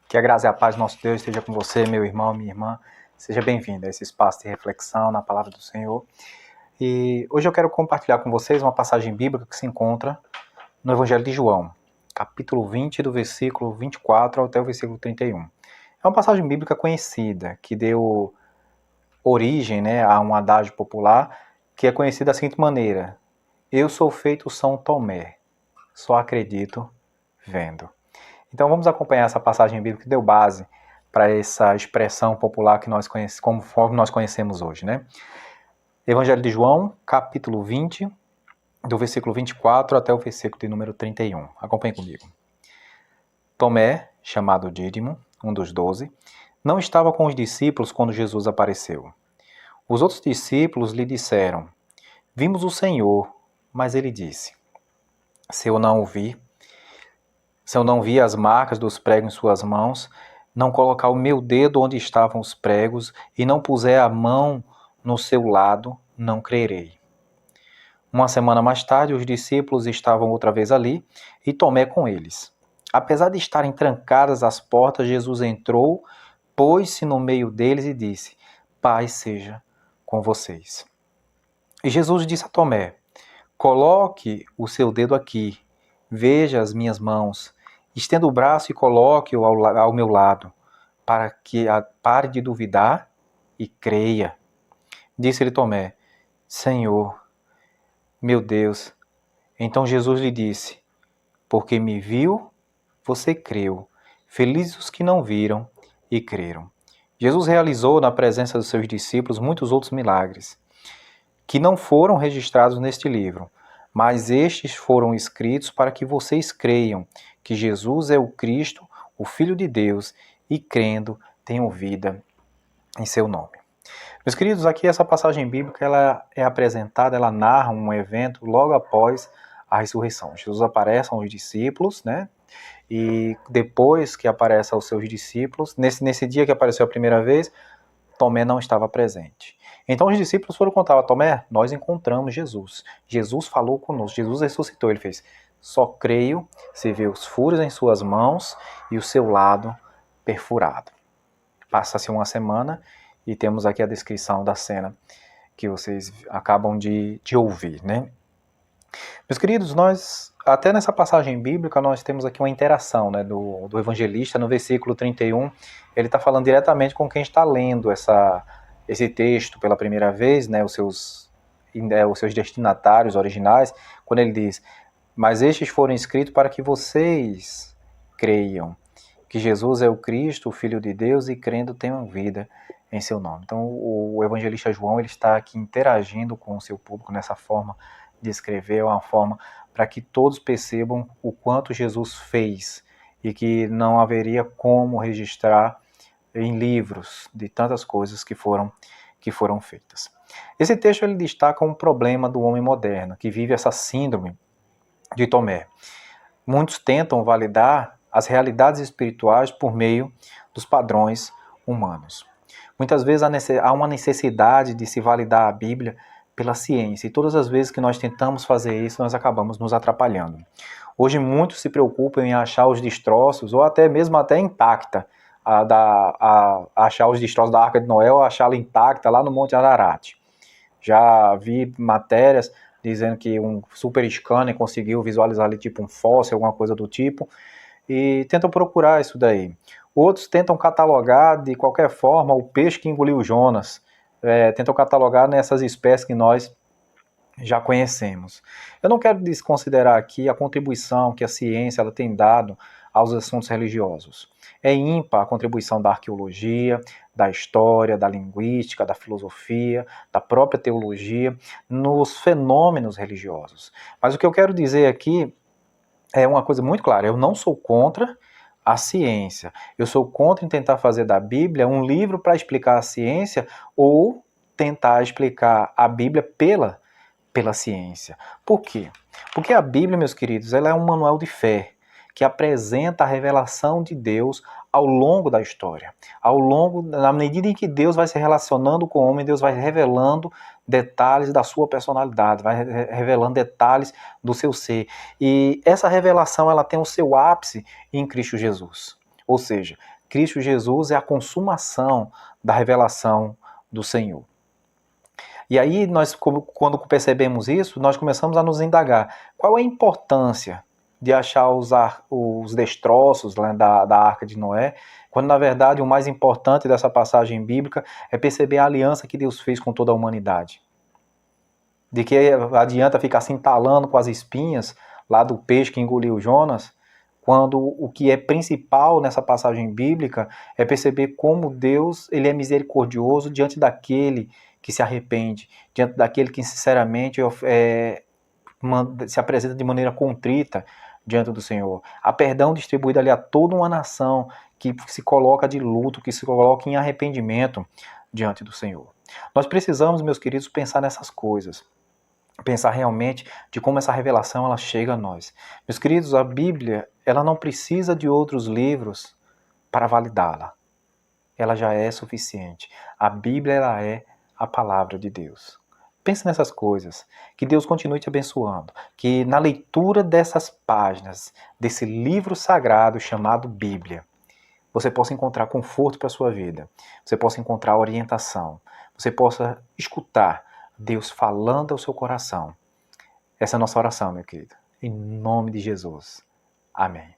Que a graça e a paz do nosso Deus esteja com você, meu irmão, minha irmã. Seja bem-vindo a esse espaço de reflexão na palavra do Senhor. E hoje eu quero compartilhar com vocês uma passagem bíblica que se encontra no Evangelho de João, capítulo 20, do versículo 24 até o versículo 31. É uma passagem bíblica conhecida, que deu origem, a um adágio popular, que é conhecido da seguinte maneira: eu sou feito São Tomé, só acredito vendo. Então vamos acompanhar essa passagem bíblica que deu base para essa expressão popular que nós conhecemos, conforme nós conhecemos hoje, Evangelho de João, capítulo 20, do versículo 24 até o versículo de número 31. Acompanhe comigo. Tomé, chamado Dídimo, um dos 12, não estava com os discípulos quando Jesus apareceu. Os outros discípulos lhe disseram: vimos o Senhor, mas ele disse: se eu não vi as marcas dos pregos em suas mãos, não colocar o meu dedo onde estavam os pregos e não puser a mão no seu lado, não crerei. Uma semana mais tarde, os discípulos estavam outra vez ali e Tomé com eles. Apesar de estarem trancadas as portas, Jesus entrou, pôs-se no meio deles e disse: paz seja com vocês. E Jesus disse a Tomé: coloque o seu dedo aqui, veja as minhas mãos. Estenda o braço e coloque-o ao meu lado, para que pare de duvidar e creia. Disse-lhe Tomé: Senhor, meu Deus. Então Jesus lhe disse: porque me viu, você creu. Felizes os que não viram e creram. Jesus realizou na presença dos seus discípulos muitos outros milagres, que não foram registrados neste livro, mas estes foram escritos para que vocês creiam que Jesus é o Cristo, o Filho de Deus, e crendo tenham vida em seu nome. Meus queridos, aqui essa passagem bíblica ela é apresentada, ela narra um evento logo após a ressurreição. Jesus aparece aos discípulos, e depois que aparece aos seus discípulos, nesse dia que apareceu a primeira vez, Tomé não estava presente. Então os discípulos foram contar a Tomé: nós encontramos Jesus. Jesus falou conosco, Jesus ressuscitou. Ele fez: só creio se vê os furos em suas mãos e o seu lado perfurado. Passa-se uma semana e temos aqui a descrição da cena que vocês acabam de ouvir, Meus queridos, nós, até nessa passagem bíblica, nós temos aqui uma interação do evangelista no versículo 31. Ele está falando diretamente com quem está lendo esse texto pela primeira vez, os seus destinatários originais, quando ele diz: mas estes foram escritos para que vocês creiam que Jesus é o Cristo, o Filho de Deus, e crendo tenham vida em seu nome. Então o evangelista João ele está aqui interagindo com o seu público nessa forma de escrever, uma forma para que todos percebam o quanto Jesus fez e que não haveria como registrar em livros de tantas coisas que foram feitas. Esse texto ele destaca um problema do homem moderno, que vive essa síndrome de Tomé. Muitos tentam validar as realidades espirituais por meio dos padrões humanos. Muitas vezes há uma necessidade de se validar a Bíblia pela ciência, e todas as vezes que nós tentamos fazer isso, nós acabamos nos atrapalhando. Hoje muitos se preocupam em achar os destroços, ou até mesmo intacta, achar os destroços da Arca de Noé, ou achá-la intacta lá no Monte Ararat. Já vi matérias dizendo que um super scanner conseguiu visualizar ali tipo um fóssil, alguma coisa do tipo, e tentam procurar isso daí. Outros tentam catalogar de qualquer forma o peixe que engoliu Jonas, tentam catalogar nessas espécies que nós já conhecemos. Eu não quero desconsiderar aqui a contribuição que a ciência ela tem dado aos assuntos religiosos. É ímpar a contribuição da arqueologia, da história, da linguística, da filosofia, da própria teologia, nos fenômenos religiosos. Mas o que eu quero dizer aqui é uma coisa muito clara: eu não sou contra a ciência. Eu sou contra em tentar fazer da Bíblia um livro para explicar a ciência ou tentar explicar a Bíblia pela ciência. Por quê? Porque a Bíblia, meus queridos, ela é um manual de fé que apresenta a revelação de Deus ao longo da história. Na medida em que Deus vai se relacionando com o homem, Deus vai revelando detalhes da sua personalidade, vai revelando detalhes do seu ser. E essa revelação ela tem o seu ápice em Cristo Jesus. Ou seja, Cristo Jesus é a consumação da revelação do Senhor. E aí, nós, quando percebemos isso, nós começamos a nos indagar. Qual é a importância de achar os destroços da Arca de Noé, quando, na verdade, o mais importante dessa passagem bíblica é perceber a aliança que Deus fez com toda a humanidade. De que adianta ficar se entalando com as espinhas lá do peixe que engoliu Jonas, quando o que é principal nessa passagem bíblica é perceber como Deus ele é misericordioso diante daquele que se arrepende, diante daquele que sinceramente se apresenta de maneira contrita diante do Senhor. Há perdão distribuído ali a toda uma nação que se coloca de luto, que se coloca em arrependimento diante do Senhor. Nós precisamos, meus queridos, pensar nessas coisas. Pensar realmente de como essa revelação ela chega a nós. Meus queridos, a Bíblia ela não precisa de outros livros para validá-la. Ela já é suficiente. A Bíblia ela é a palavra de Deus. Pense nessas coisas. Que Deus continue te abençoando. Que na leitura dessas páginas, desse livro sagrado chamado Bíblia, você possa encontrar conforto para a sua vida. Você possa encontrar orientação. Você possa escutar Deus falando ao seu coração. Essa é a nossa oração, meu querido. Em nome de Jesus. Amém.